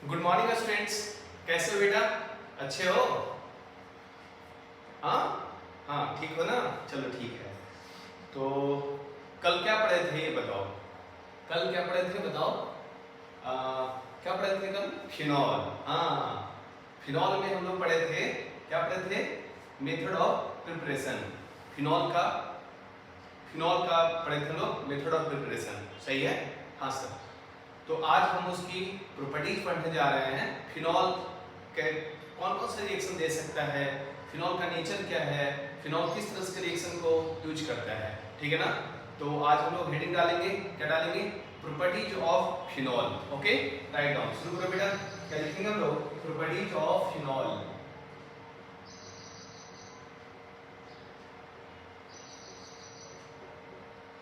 Good morning students. कैसे हो बेटा? अच्छे हो? हाँ हाँ, ठीक हो ना? चलो ठीक है। तो कल क्या पढ़े थे ये बताओ। कल क्या पढ़े थे बताओ। क्या पढ़े थे कल? फिनॉल। हाँ, फिनॉल में हम लोग पढ़े थे, क्या पढ़े थे? Method of preparation. फिनॉल का पढ़े थे हम लोग, मेथड ऑफ प्रिपरेशन। सही है? हाँ सर। तो आज हम उसकी प्रॉपर्टीज पढ़ने जा रहे हैं। फिनॉल के कौन कौन से रिएक्शन दे सकता है, फिनॉल का नेचर क्या है, फिनॉल किस तरह के रिएक्शन को यूज करता है, ठीक है ना? तो आज हम लोग हेडिंग डालेंगे, क्या डालेंगे? Properties of phenol. Okay, write down. शुरू करो बेटा। क्या लिखेंगे हम लोग? Properties of phenol.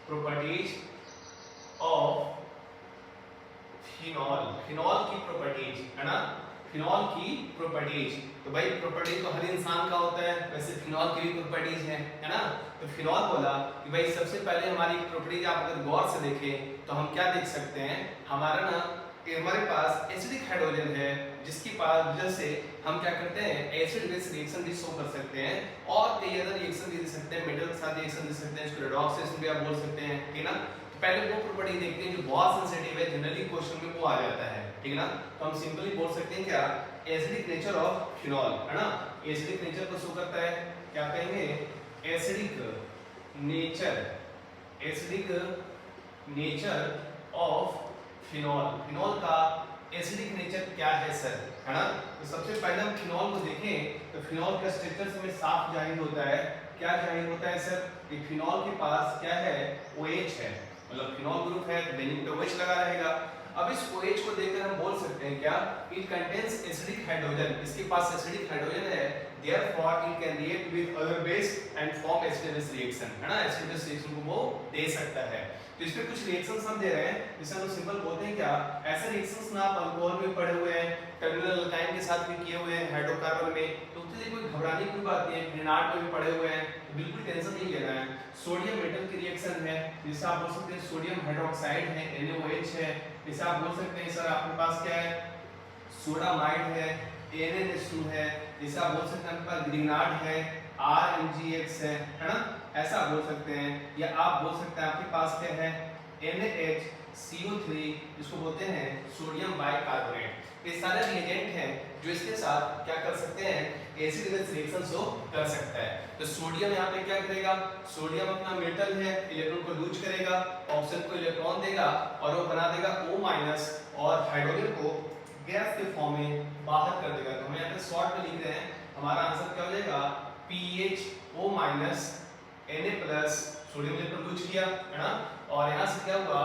Properties of phenol. Phenol की प्रॉपर्टीज है ना, फिनॉल की प्रॉपर्टीज। तो भाई प्रॉपर्टीज तो हर इंसान का होता है, वैसे फिनॉल की भी प्रॉपर्टीज है ना? तो फिनॉल बोला कि भाई सबसे पहले हमारी प्रॉपर्टीज आप अगर गौर से देखें तो हम क्या देख सकते हैं, हमारा ना कि हमारे पास एसिडिक हाइड्रोजन है, जिसकी वजह से हम क्या करते हैं, एसिड बेस रिएक्शन भी शो कर सकते हैं और कई अदर रिएक्शन भी दे सकते हैं, मेटल के साथ रिएक्शन दे सकते हैं, इसको रेडॉक्स रिएक्शन भी आप बोल सकते हैं, ठीक है ना? पहले वो प्रॉपर्टी देखते हैं जो बहुत सेंसिटिव है, जनरली क्वेश्चन में वो आ जाता है, ठीक है ना? तो हम सिंपली बोल सकते हैं क्या, एसिडिक नेचर ऑफ फिनॉल, है ना? एसिडिक नेचर को शो करता है, क्या कहेंगे? Acidic nature, acidic nature of phenol. Phenol का एसिडिक नेचर क्या है सर, है ना? तो सबसे पहले हम फिनॉल को देखें तो फिनॉल का स्ट्रक्चर हमें साफ जाहिर होता है। क्या जाहिर होता है सर? कि फिनॉल के पास क्या है? OH है, मतलब फिनॉल ग्रुप है तो बेंजीन पे OH लगा रहेगा। अब इस OH को देखकर हम बोल सकते हैं क्या, इट कंटेन्स एसिडिक हाइड्रोजन, इसके पास एसिडिक हाइड्रोजन है, therefore it can react with other base and form acid base reaction, है ना? एसिड बेस रिएक्शन को वो दे सकता है। तो इसमें कुछ रिएक्शंस हम दे रहे हैं, जिसे हम सिंपल बोलते हैं क्या, ऐसे रिएक्शंस ना आप अल्कोहल में पढ़े हुए हैं, टर्मिनल अल्काइन के साथ भी किए हुए हैं, हाइड्रोकार्बन में, तो उसके लिए कोई घबराने की बात नहीं है, ग्रेनाड में भी पढ़े हुए हैं, तो बिल्कुल टेंशन नहीं लेना है। सोडियम मेटल की रिएक्शन है, जिसे आप बोल सकते हैं सोडियम हाइड्रोक्साइड है, NaOH है, जिसे आप बोल सकते हैं सर आपके पास क्या है, सोडामाइड है, NaNH2 है, जिसे आप बोल सकते हैं आपके पास ग्रेनाड है, RMgX है ना? ऐसा आप बोल सकते हैं, या आप बोल सकते हैं आपके पास क्या है, NaHCO3, जिसको बोलते हैं सोडियम बाइकार्बोनेट। ये सारे रिएजेंट हैं जो इसके साथ क्या कर सकते हैं, एसिड बेस रिएक्शन शो कर सकता है। तो सोडियम यहाँ पे क्या करेगा, सोडियम अपना मेटल है, इलेक्ट्रॉन को लूज करेगा, ऑक्सीजन को इलेक्ट्रॉन देगा और वो बना देगा O- और हाइड्रोजन को गैस के फॉर्म में बाहर कर देगा। तो हम यहाँ पे शॉर्ट में लिख रहे हैं, हमारा आंसर क्या हो जाएगा, PHO- Na+, sodium electron lose किया, है ना? और यहाँ से क्या हुआ,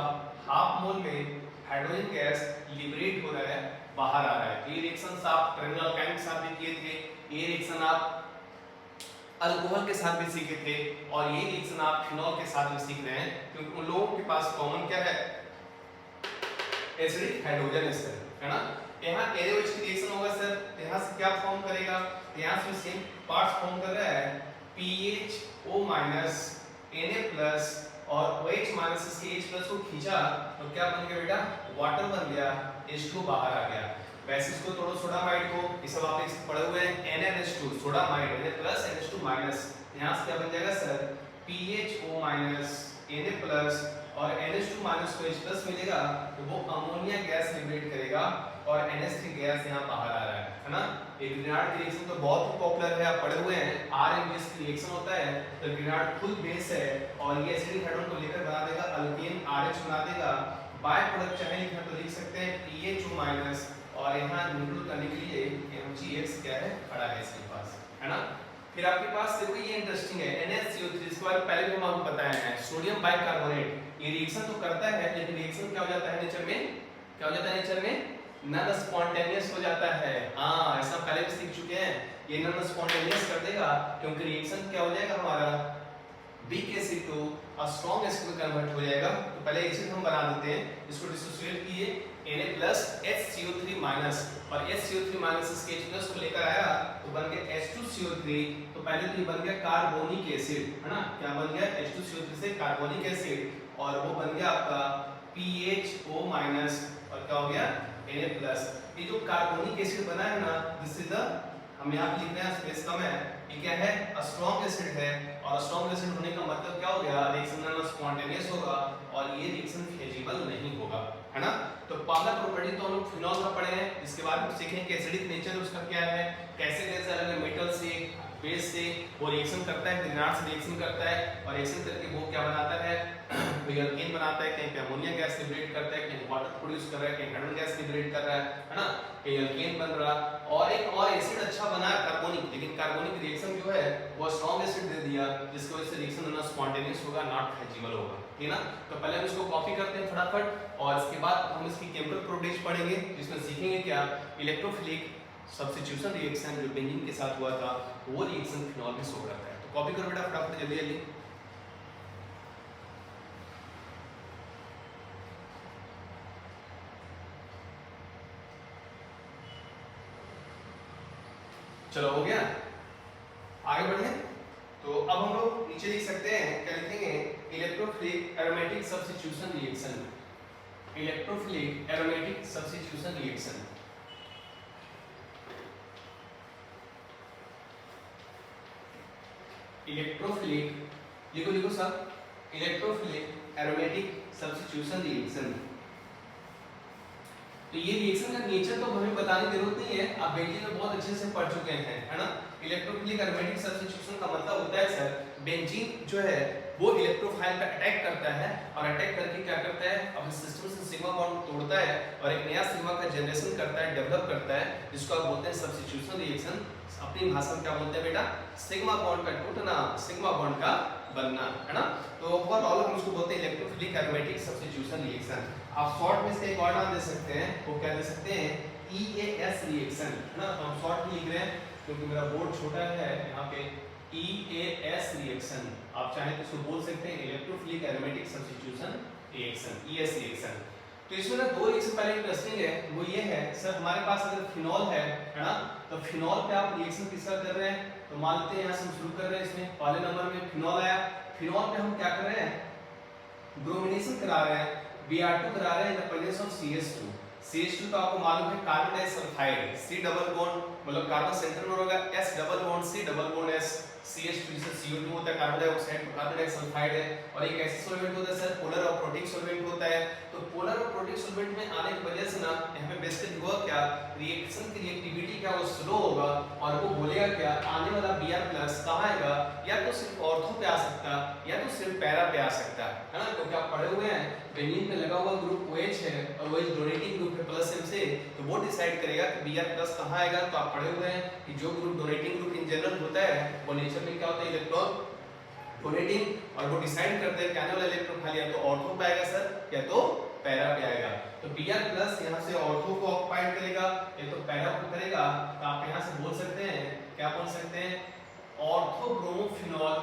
हाफ मोल में हाइड्रोजन गैस लिबरेट हो रहा है, बाहर आ रहा है। ये रिएक्शंस आप टर्मिनल अल्काइन के साथ भी किए थे, ये रिएक्शन आप अल्कोहल के साथ भी सीखे थे, और ये रिएक्शन आप फिनॉल के साथ भी सीख रहे हैं, क्योंकि उन लोगों के पास कॉमन क्या है, एसिडिक हाइड्रोजन है ना? यहाँ NaOH की रिएक्शन होगा सर, यहाँ से क्या फॉर्म करेगा, यहाँ से सेम पार्ट्स फॉर्म कर रहा है, PHO- Na+ और OH- इसके H+ को खींचा तो क्या बन गया बेटा, वाटर बन गया, H2 बाहर आ गया। वैसे इसको तोड़ो सोडामाइड को, ये सब आप पढ़े हुए हैं, NaNH2 सोडामाइड, Na+ NH2-, यहाँ से क्या बन जाएगा सर, PHO- Na+ और NH2- को H+ मिलेगा तो वो अमोनिया गैस लिबरेट करेगा और NH3 गैस यहाँ बाहर आ रहा है ना? एक ग्रेनाड की रिएक्शन तो बहुत ही पॉपुलर है, आप पढ़े हुए हैं, RMgS की रिएक्शन होता है, तो ग्रेनाड खुद बेस है और ये एसिडिक हाइड्रोजन को लेकर बना देगा अल्केन, RH बना देगा। बाय प्रोडक्ट चाहे लिखना तो लिख सकते हैं PHO- और यहाँ न्यूट्रल करने के लिए MgX क्या है, खड़ा है इसके पास, है ना? फिर आपके पास देखो ये इंटरेस्टिंग है, NaCO3, इसके बारे में पहले भी हम आपको बताया है, सोडियम बाइकार्बोनेट, ये रिएक्शन तो करता है, लेकिन रिएक्शन क्या हो जाता है नेचर में, क्या हो जाता है नेचर में, नॉन स्पॉन्टेनियस हो जाता है। हाँ, ऐसा पहले भी सीख चुके हैं, ये नॉन स्पॉन्टेनियस कर देगा, क्योंकि रिएक्शन क्या हो जाएगा हमारा, weak acid to a strong acid में कन्वर्ट हो जाएगा। तो पहले एसिड हम बना देते हैं, इसको डिसोसिएट किए, Na+ HCO3- और HCO3- इसके H+ को लेकर आया तो बन गया H2CO3। तो पहले तो ये बन गया कार्बोनिक एसिड, है ना? क्या बन गया, H2CO3 से कार्बोनिक एसिड, और वो बन गया आपका PHO माइनस और क्या हो गया Na प्लस। ये जो कार्बोनिक एसिड बना है ना, दिस इज द, हम यहाँ पे लिख रहे हैं स्पेस कम है, ये क्या है स्ट्रॉन्ग एसिड है, और स्ट्रॉन्ग एसिड होने का मतलब क्या हो गया, रिएक्शन ना स्पॉन्टेनियस होगा और ये रिएक्शन फेजिबल नहीं होगा, है ना। तो पहला प्रॉपर्टी तो हम लोग फिनॉल का पढ़े हैं, इसके बाद हम सीखेंगे कि एसिडिक नेचर उसका क्या है, कैसे कैसे अलग मेटल से बेस से वो रिएक्शन करता है, ग्रेनाइट से रिएक्शन करता है और रिएक्शन करके वो क्या बनाता है, कोई अल्केन बनाता है, कहीं पे अमोनिया गैस लिबरेट करता है, कहीं वाटर प्रोड्यूस कर रहा है, कहीं हाइड्रोजन गैस लिबरेट कर रहा है ना, कहीं अल्केन बन रहा, और एक और एसिड अच्छा बना है कार्बोनिक, लेकिन कार्बोनिक रिएक्शन जो है वो स्ट्रॉन्ग एसिड दे दिया, जिसकी वजह से रिएक्शन होना स्पॉन्टेनियस होगा, नॉट फेजिबल होगा, ठीक है ना। तो पहले हम इसको कॉपी करते हैं फटाफट, और इसके बाद हम इसकी केमिकल प्रॉपर्टीज पढ़ेंगे, जिसमें सीखेंगे क्या, इलेक्ट्रोफिलिक सब्स्टिट्यूशन रिएक्शन जो बेंजीन के साथ हुआ था, वो रिएक्शन फिनॉल में शो करता है। तो कॉपी करो बेटा फटाफट जल्दी जल्दी। चलो हो गया, आगे बढ़े। तो अब हम लोग नीचे लिख सकते हैं, क्या लिखेंगे, electrophilic aromatic substitution reaction, electrophilic aromatic substitution reaction. Electrophilic, लिखो लिखो सब, इलेक्ट्रोफिलिक एरोमेटिक सब्स्टिट्यूशन रिएक्शन। तो ये रिएक्शन का नेचर तो हमें बताने की जरूरत नहीं है, आप बेंजीन में बहुत अच्छे से पढ़ चुके हैं, है ना। इलेक्ट्रोफिलिक एरोमेटिक सब्स्टिट्यूशन का मतलब होता है सर, बेंजीन जो है वो इलेक्ट्रोफाइल पे अटैक करता है, और अटैक करके क्या करता है, अपने सिस्टम से सिग्मा बॉन्ड तोड़ता है और एक नया सिग्मा का जनरेशन करता है, डेवलप करता है, जिसको आप बोलते हैं सब्स्टिट्यूशन रिएक्शन। अपनी भाषा में क्या बोलते हैं बेटा, सिग्मा बॉन्ड का टूटना, सिग्मा बॉन्ड का बनना, है ना। तो ओवरऑल हम उसको बोलते हैं इलेक्ट्रोफिलिक एरोमेटिक सब्स्टिट्यूशन रिएक्शन। आप शॉर्ट में इसका एक और नाम दे सकते हैं, वो क्या दे सकते हैं, EAS रिएक्शन, है ना। तो हम शॉर्ट में लिख रहे हैं क्योंकि मेरा बोर्ड छोटा है, यहाँ पे EAS रिएक्शन, आप चाहे तो इसको बोल सकते हैं electrophilic aromatic substitution reaction, EAS reaction. तो इसमें ना दो रिएक्शन पहले इंटरेस्टिंग है, वो ये है सर, हमारे पास अगर फिनॉल है ना, तो फिनॉल पे आप रिएक्शन किसका कर रहे हैं, तो मान लेते हैं यहाँ से हम शुरू कर रहे हैं, इसमें पहले नंबर में फिनॉल आया, फिनॉल पे हम क्या कर रहे हैं, ब्रोमिनेशन करा रहे हैं, Br2 करा रहे हैं in the presence of CH2। CH2 तो आपको मालूम है carbon disulphide, C double bond, मतलब कार्बन सेंटर में होगा S double bond C double bond S, CH2 जिससे CO2 होता है, कार्बन डाइऑक्साइड तो कार्बन डाइसल्फाइड है, और एक ऐसा सॉल्वेंट होता है सर, पोलर और प्रोटिक सॉल्वेंट होता है। तो पोलर और प्रोटिक सॉल्वेंट में आने की वजह से ना, यहाँ पे बेसिकली हुआ क्या, रिएक्शन की रिएक्टिविटी क्या, वो स्लो होगा, और वो बोलेगा क्या, आने वाला Br+ कहाँ आएगा, या तो सिर्फ ऑर्थो पे आ सकता, या तो सिर्फ पैरा पे आ सकता है ना। क्योंकि आप पढ़े हुए हैं बेंजीन पे लगा हुआ ग्रुप OH है, और OH डोनेटिंग ग्रुप है प्लस M से, तो वो डिसाइड करेगा कि Br+ कहाँ आएगा। तो आप पढ़े हुए हैं कि जो group donating group in general होता है, वो नेचर में क्या होता है, इलेक्ट्रॉन डोनेटिंग, और वो डिसाइड करते हैं कि आने वाला इलेक्ट्रोफाइल या तो ऑर्थो पे आएगा सर, या तो पैरा पे आएगा। तो Br+ यहाँ से ऑर्थो को ऑक्युपाइड करेगा, या तो पैरा को करेगा। तो आप यहाँ से बोल सकते हैं, क्या बोल सकते हैं, ऑर्थो ब्रोमोफिनॉल,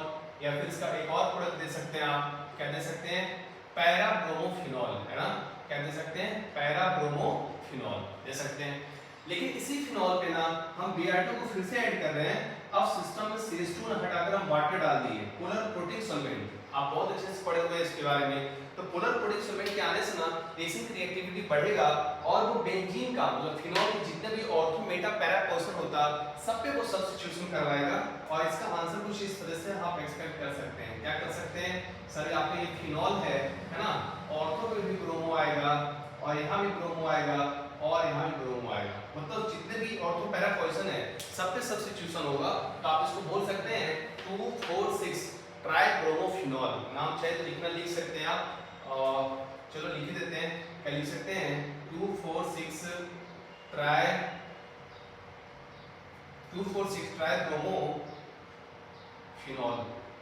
या फिर इसका एक और प्रोडक्ट दे सकते हैं आप, क्या दे सकते हैं, पैरा ब्रोमोफिनॉल, है ना, क्या दे सकते हैं, पैरा ब्रोमोफिनॉल दे सकते हैं। लेकिन इसी फिनॉल पे ना हम Br2 को फिर से ऐड कर रहे हैं, अब सिस्टम में CH2 ना हटाकर हम वाटर डाल दिए, पोलर प्रोटिक सॉल्वेंट, आप बहुत अच्छे से पढ़े हुए हैं इसके बारे में। तो पोलर प्रोटिक सॉल्वेंट के आने से ना रिएक्शन की रिएक्टिविटी बढ़ेगा, और वो बेंजीन का मतलब फिनॉल के जितने भी ऑर्थो मेटा पैरा पोर्शन होता, सब पे वो सब्स्टिट्यूशन करवाएगा, और इसका आंसर कुछ इस तरह से आप एक्सपेक्ट कर सकते हैं। क्या कर सकते हैं सर, आपके ये फिनॉल है ना, ऑर्थो पे भी ब्रोमो आएगा, और यहाँ भी ब्रोमो आएगा, और यहाँ भी ब्रोमो आएगा, मतलब जितने भी ऑर्थो पैरा पोर्शन है सब पे सब्स्टिट्यूशन होगा। तो आप इसको बोल सकते हैं 2,4,6 ट्राइब्रोमोफिनॉल, नाम चाहे तो लिखना लिख सकते हैं आप, चलो लिख ही देते हैं, क्या लिख सकते हैं, 2,4,6 ट्राइब्रोमोफिनॉल।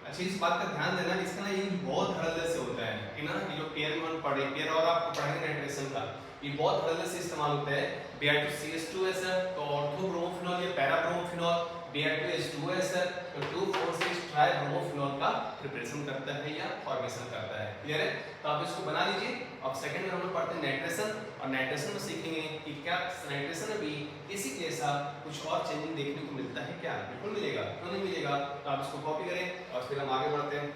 अच्छा इस बात का ध्यान देना, इसका ना यूज बहुत धड़ल्ले से होता है कि ना, ये जो पेयर में पढ़े, पेयर और आपको पढ़ेंगे नाइट्रेशन का, ये बहुत धड़ल्ले से इस्तेमाल होता है। Br2CH2 है सर, तो ऑर्थो ब्रोमोफिनॉल या पैरा ब्रोमोफिनॉल, Br2H2 है सर, तो 2,4,6 ट्राइब्रोमोफिनॉल का प्रिपरेशन करता है या फॉर्मेशन करता है। क्लियर है? तो आप इसको बना लीजिए। अब सेकंड में हम लोग पढ़ते हैं नाइट्रेशन, और नाइट्रेशन में सीखेंगे कि क्या नाइट्रेशन में भी इसी के साथ कुछ और चेंजिंग देखने को मिलता है क्या? बिल्कुल मिलेगा, क्यों नहीं मिलेगा? तो आप इसको कॉपी करें और फिर हम आगे बढ़ते हैं।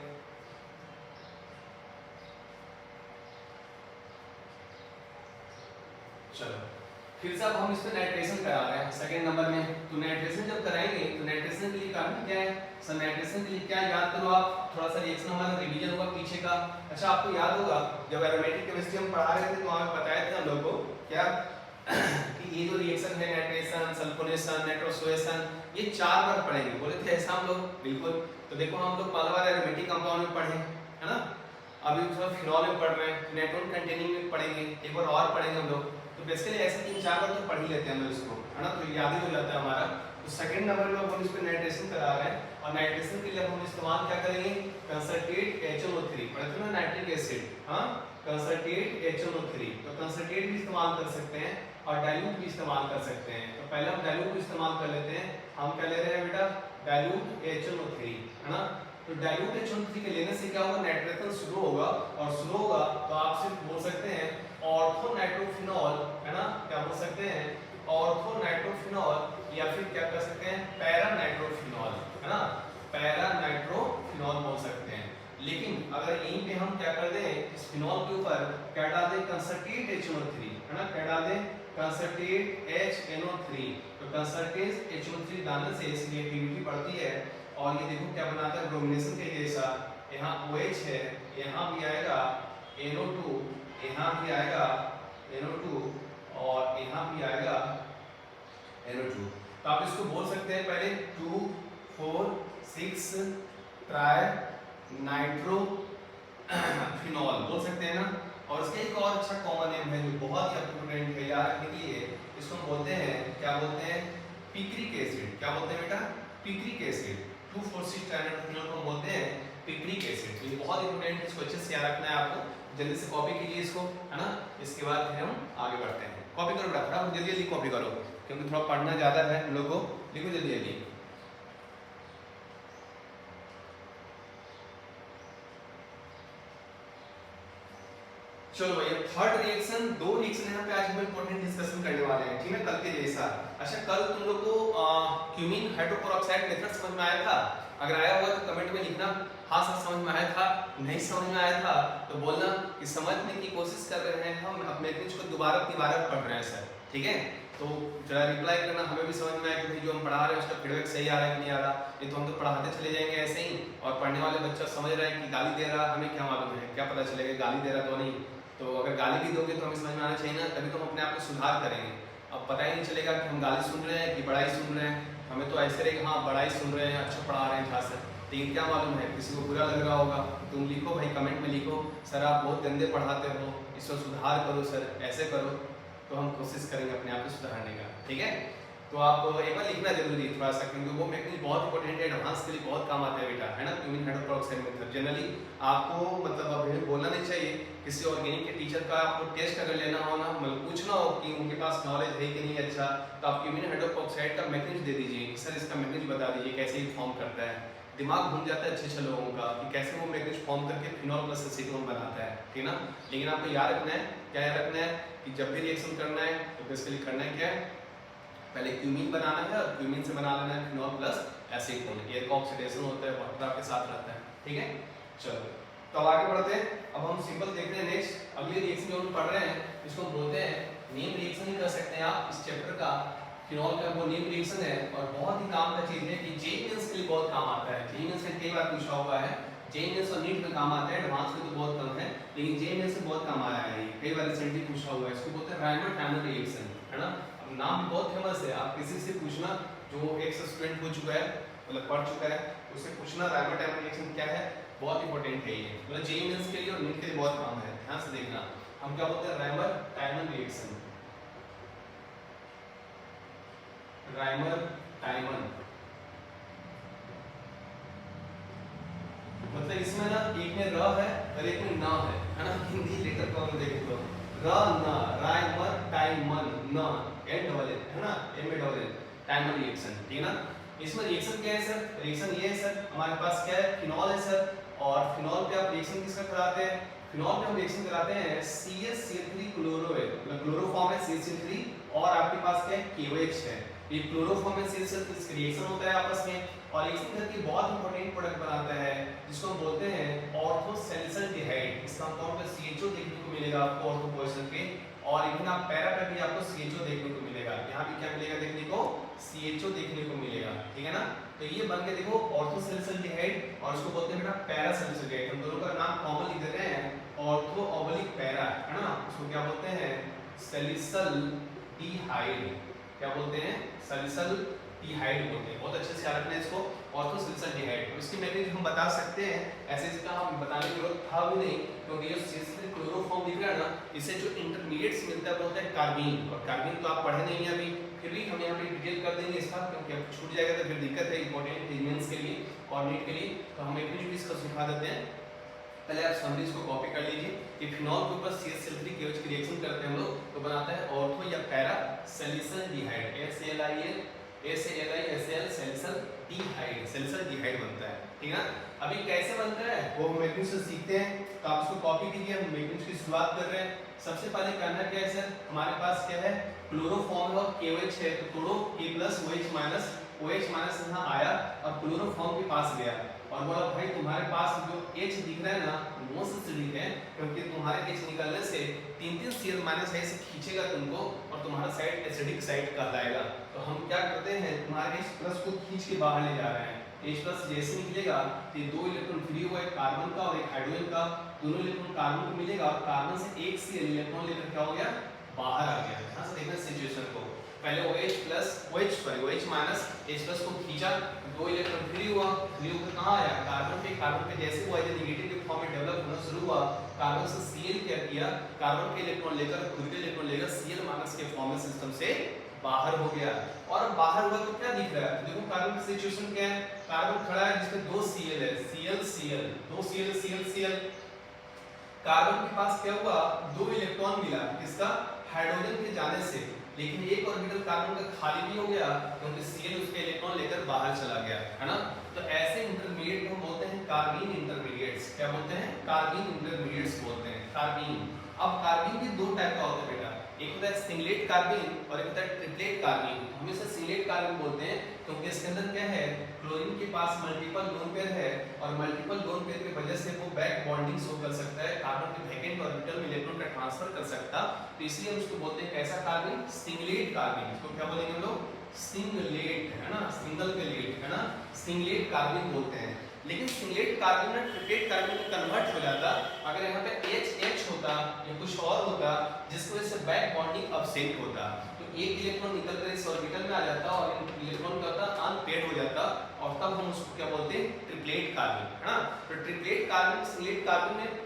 चलो फिर से अब हम इस पे नाइट्रेशन करा रहे हैं सेकंड नंबर में। तो नाइट्रेशन जब कराएंगे तो नाइट्रेशन के लिए करना क्या है सर, नाइट्रेशन के लिए क्या याद करो आप, थोड़ा सा रिएक्शन हमारा रिवीजन होगा पीछे का। अच्छा आपको याद होगा जब एरोमेटिक केमिस्ट्री हम पढ़ा रहे थे तो हमें बताया था हम लोग को क्या कि ये जो रिएक्शन है नाइट्रेशन, सल्फोनेशन, नाइट्रोसोएशन, ये 4 बार पढ़ेंगे, बोले थे ऐसा हम लोग, बिल्कुल। तो देखो हम लोग पहला बार एरोमेटिक कंपाउंड में पढ़े है ना, अभी सब फिनॉल में पढ़ रहे हैं, नाइट्रोन कंटेनिंग में पढ़ेंगे, एक बार और पढ़ेंगे हम लोग। तो बेसिकली ऐसे 3-4 बार तो पढ़ ही लेते हैं हम लोग इसको, है ना, तो याद ही हो जाता है हमारा। तो सेकंड नंबर में हम इस पे नाइट्रेशन करा रहे हैं और नाइट्रेशन के लिए हम इस्तेमाल क्या करेंगे, कंसंट्रेट HNO3, पढ़े थे ना नाइट्रिक एसिड, हां कंसंट्रेट HNO3। तो कंसंट्रेट भी इस्तेमाल कर सकते हैं और डाइल्यूट भी इस्तेमाल कर सकते हैं। तो पहले हम डाइल्यूट को इस्तेमाल कर लेते हैं, हम क्या ले रहे हैं बेटा, डाइल्यूट HNO3, है ना। तो डाइल्यूट HNO3 के लेने से क्या होगा, नाइट्रेशन स्लो होगा, और स्लो होगा तो आप सिर्फ बोल सकते हैं ऑर्थोनाइट्रोफिनॉल, है ना, क्या बोल सकते हैं ऑर्थोनाइट्रोफिनॉल, या फिर क्या कर सकते हैं पैरानाइट्रोफिनॉल, है ना, पैरानाइट्रोफिनॉल बोल सकते हैं। लेकिन अगर यहीं पे हम क्या कर दें, इस फिनॉल के ऊपर क्या डाल दें, कंसंट्रेट HNO3, है ना, क्या डाल दें, कंसंट्रेट HNO3। तो कंसंट्रेट HNO3 डालने से इसकी रिएक्टिविटी बढ़ती है और ये देखो क्या बनाता है, ब्रोमिनेशन के जैसा, यहाँ OH है, यहाँ भी आएगा NO2, यहाँ भी आएगा NO2 और यहाँ भी आएगा NO2। तो आप इसको बोल सकते हैं पहले 2 4 6 ट्राई नाइट्रो फिनॉल बोल सकते हैं ना। और इसका एक और अच्छा कॉमन नेम है जो बहुत ही इंपॉर्टेंट है याद रखने के लिए, इसको हम बोलते हैं, क्या बोलते हैं, पिक्रिक एसिड। क्या बोलते हैं बेटा, पिक्रिक एसिड। 2,4,6 ट्राइनाइट्रोफिनॉल को हम बोलते हैं पिक्रिक एसिड। ये बहुत इंपॉर्टेंट है, इसको अच्छे से याद रखना है आपको, जल्दी से कॉपी कीजिए इसको, है ना। इसके बाद फिर हम आगे बढ़ते हैं, कॉपी करो बेटा, फटाफट जल्दी जल्दी कॉपी करो क्योंकि थोड़ा पढ़ना ज्यादा है हम लोग को, लिखो जल्दी जल्दी। चलो भैया थर्ड रिएक्शन, 2 रिएक्शन यहाँ पे आज हम इंपॉर्टेंट डिस्कशन करने वाले हैं, ठीक है, कल के जैसा। अच्छा कल तुम लोग को क्यूमीन हाइड्रोपेरोक्साइड मेथड समझ में आया था? अगर आया होगा तो कमेंट में लिखना हाँ सर समझ में आया था, नहीं समझ में आया था तो बोलना कि समझने की कोशिश कर रहे हैं हम, अपने मैथमेटिक्स को दोबारा पढ़ रहे हैं सर, ठीक है। तो जरा रिप्लाई करना, हमें भी समझ में आया कि भाई जो हम पढ़ा रहे हैं उसका फीडबैक सही आ रहा है कि नहीं आ रहा। नहीं तो हम तो पढ़ाते चले जाएंगे ऐसे ही और पढ़ने वाले बच्चा समझ रहा है कि गाली दे रहा, हमें क्या मालूम है, क्या पता चलेगा गाली दे रहा तो नहीं। तो अगर गाली भी दोगे तो हमें समझ में आना चाहिए ना, तभी तो हम अपने आप को सुधार करेंगे। अब पता ही नहीं चलेगा कि हम गाली सुन रहे हैं कि बड़ाई सुन रहे हैं, हमें तो ऐसे रहेगा हाँ बड़ाई सुन रहे हैं, अच्छा पढ़ा रहे हैं था सर, लेकिन क्या मालूम है किसी को बुरा लग रहा होगा। तुम लिखो भाई कमेंट में लिखो सर आप बहुत गंदे पढ़ाते हो, इसको सुधार करो सर, ऐसे करो, तो हम कोशिश करेंगे अपने आप को सुधारने का, ठीक है। तो आप एक बार लिखना जरूरी थोड़ा सा, क्योंकि वो मैथमेटिक्स बहुत इंपॉर्टेंट है, एडवांस के लिए बहुत काम आता है बेटा, है ना। क्यूमीन हाइड्रोपेरोक्साइड मेथड जनरली आपको मतलब अब बोलना नहीं चाहिए, किसी ऑर्गेनिक के टीचर का आपको टेस्ट अगर लेना हो ना, मतलब पूछना हो कि उनके पास नॉलेज है कि नहीं अच्छा, तो आप क्यूमीन हाइड्रोपेरोक्साइड का मैथमेटिक्स दे दीजिए कि सर इसका मैथमेटिक्स बता दीजिए कैसे ये फॉर्म करता है। दिमाग घूम जाता है अच्छे लोगों का कि कैसे वो मैथमेटिक्स फॉर्म करके फिनॉल प्लस एसीटोन बनाता है, ठीक ना। लेकिन आपको याद रखना है, क्या याद रखना है कि जब भी रिएक्शन करना है तो बेसिकली करना है क्या है, पहले क्यूमीन बनाना है और क्यूमीन से बना लेना है फिनॉल प्लस एसीटोन, एयर का ऑक्सीडेशन होता है वाटर आपके साथ रहता है, ठीक है। चलो तो अब आगे बढ़ते हैं, अब हम सिंपल देख रहे हैं नेक्स्ट अगली रिएक्शन जो हम पढ़ रहे हैं इसको हम बोलते हैं नेम रिएक्शन ही कर सकते हैं आप इस चैप्टर का। फिनॉल का वो नेम रिएक्शन है और बहुत ही काम का चीज है कि जेईई मेंस के लिए बहुत काम आता है। जेईई मेंस में कई बार पूछा हुआ है, जेईई मेंस और नीट में काम आता है, एडवांस में तो बहुत कम है, लेकिन जेईई मेंस में बहुत काम आया है, कई बार रिसेंटली पूछा हुआ है। इसको बोलते हैं रायमंड-टाइमर रिएक्शन, है ना। नाम भी बहुत फेमस है, आप किसी से पूछना जो एक स्टूडेंट हो चुका है मतलब पढ़ चुका है उससे पूछना रायमंड-टाइमर रिएक्शन क्या है, बहुत इंपॉर्टेंट है ये, मतलब जेईई मेंस के लिए और नीट के लिए बहुत काम है, ध्यान से देखना। हम क्या बोलते हैं रायमंड-टाइमर रिएक्शन, रायमंड-टाइमर मतलब इसमें ना एक में र है और एक में न है ना। हिंदी लेटर को हम देखें तो र न, रायमंड-टाइमर न एन डबल एन, है ना, M A double N, timer reaction, ठीक है ना। इसमें रिएक्शन क्या है सर, रिएक्शन ये है सर, हमारे पास क्या है फिनॉल है सर, और फिनॉल पे आप रिएक्शन किसका कराते हैं, फिनॉल पे हम रिएक्शन कराते हैं CH3 क्लोरोवेट, मतलब क्लोरोफॉर्म है CH3 और आपके पास क्या है KOH है, ये क्लोरोफॉर्म में CH3 रिएक्शन होता है आपस में और रिएक्शन करके बहुत इंपॉर्टेंट प्रोडक्ट बनाता है जिसको हम बोलते हैं ऑर्थोसैलिसल्डिहाइड। इस कंपाउंड पे CHO देखने को मिलेगा आपको ऑर्थो पोजीशन पे और इवन आप पैरा पे भी आपको CHO देखने को मिलेगा, यहाँ भी क्या मिलेगा देखने को, CHO देखने को मिलेगा, ठीक है ना। तो ये बन के देखो ऑर्थोसैलिसल्डिहाइड और इसको बोलते हैं बेटा पैरासैलिसल्डिहाइड। हम दोनों का नाम कॉमन लिख देते हैं, ऑर्थो ऑब्लिक पैरा, है ना। उसको क्या बोलते हैं, सैलिसल्डिहाइड, क्या बोलते हैं, सैलिसल्डिहाइड बोलते हैं। बहुत अच्छे से याद रखना है इसको, ऑर्थोसैलिसल्डिहाइड। अब इसकी मैग्नीट्यूड हम बता सकते हैं, ऐसे इसका हम बताने की जरूरत था भी नहीं, क्योंकि जो सीएस3 क्लोरोफॉर्म दिख रहा है ना, इससे जो इंटरमीडिएट्स मिलता है वो होता है कार्बीन, और कार्बीन तो आप पढ़े नहीं है अभी, फिर भी हम यहाँ पे डिटेल कर देंगे इसका, क्योंकि अब छूट जाएगा तो फिर दिक्कत है इंपॉर्टेंट एलिमेंट्स के लिए, कोऑर्डिनेट के लिए। तो हम एक भी इसका सिखा देते हैं। पहले आप समरीज को कॉपी कर लीजिए कि फिनॉल के ऊपर CH3 KOH की रिएक्शन करते हैं हम लोग, तो बनाता है ऑर्थो या पैरा सैलिसल्डिहाइड, SALI सैलिसल्डिहाइड बनता है, ठीक है। अभी कैसे बनता है वो हम मैग्नीट्यूड से सीखते हैं, तो आप इसको कॉपी कीजिए। हम मैग्नीट्यूड की शुरुआत कर रहे हैं। सबसे पहले करना क्या है सर, हमारे पास क्या है, क्लोरोफॉर्म और KOH है, तो क्लोरो K+OH माइनस यहाँ आया और क्लोरोफॉर्म के पास गया और बोला भाई तुम्हारे पास जो H दिख रहा है ना मोस्ट एसिडिक है, क्योंकि तुम्हारे H निकलने से 3 Cl माइनस है से खींचेगा तुमको और तुम्हारा साइड एसिडिक साइड कहलाएगा। तो हम क्या करते हैं, तुम्हारे H प्लस को खींच के बाहर ले जा रहे हैं। H प्लस जैसे निकलेगा तो 2 इलेक्ट्रॉन फ्री हुआ है कार्बन का और एक हाइड्रोजन का, दोनों इलेक्ट्रॉन कार्बन को मिलेगा और कार्बन से एक Cl इलेक्ट्रॉन लेकर क्या हो गया, बाहर आ गया। हाँ से देखना सिचुएशन को, पहले OH माइनस H प्लस को खींचा, 2 इलेक्ट्रॉन फ्री हुआ, फ्री होकर कहाँ आया, कार्बन पे जैसे वो नेगेटिव के फॉर्म में डेवलप होना शुरू हुआ, कार्बन से Cl क्या किया, कार्बन के इलेक्ट्रॉन लेकर खुद के इलेक्ट्रॉन लेकर Cl माइनस के फॉर्म में सिस्टम से बाहर हो गया। और बाहर हुआ तो क्या दिख रहा है, देखो कार्बन की सिचुएशन क्या है, कार्बन खड़ा है जिसमें 2 Cl है, Cl 2 Cl कार्बन के पास क्या हुआ, 2 इलेक्ट्रॉन मिला, किसका, हाइड्रोजन के जाने से, लेकिन एक ऑर्बिटल कार्बन का खाली भी हो गया क्योंकि Cl उसके इलेक्ट्रॉन लेकर बाहर चला गया, है ना। तो ऐसे इंटरमीडिएट को बोलते हैं कार्बीन इंटरमीडिएट्स। क्या बोलते हैं, कार्बीन इंटरमीडिएट्स बोलते हैं, कार्बीन। अब कार्बीन भी 2 टाइप का होता है बेटा, एक होता है सिंगलेट कार्बीन और एक होता है ट्रिपलेट कार्बीन। हम इसे सिंगलेट कार्बीन बोलते हैं क्योंकि इसके अंदर क्या है, क्लोरीन के पास मल्टीपल लोन पेयर है और मल्टीपल लोन पेयर की वजह से वो बैक बॉन्डिंग शो कर सकता है, कार्बन के वैकेंट ऑर्बिटल में इलेक्ट्रॉन का ट्रांसफर कर सकता। तो इसलिए हम इसको बोलते हैं कैसा कार्बन, सिंगलेट कार्बन। इसको क्या बोलेंगे हम लोग, सिंगलेट, है ना, सिंगल के लेट, है ना, सिंगलेट कार्बन बोलते हैं। लेकिन सिंगलेट कार्बन में ट्रिपलेट कार्बन में कन्वर्ट हो जाता अगर यहाँ पे H होता या कुछ और होता जिसकी वजह से बैक बॉन्डिंग अब्सेंट होता, तो एक इलेक्ट्रॉन निकलकर इस ऑर्बिटल में आ जाता और इलेक्ट्रॉन क्या होता, अनपेयर्ड हो जाता और तब हम उसको क्या बोलते हैं, ट्रिपलेट कार्बन, है ना। तो ट्रिपलेट कार्बन सिंगलेट कार्बन में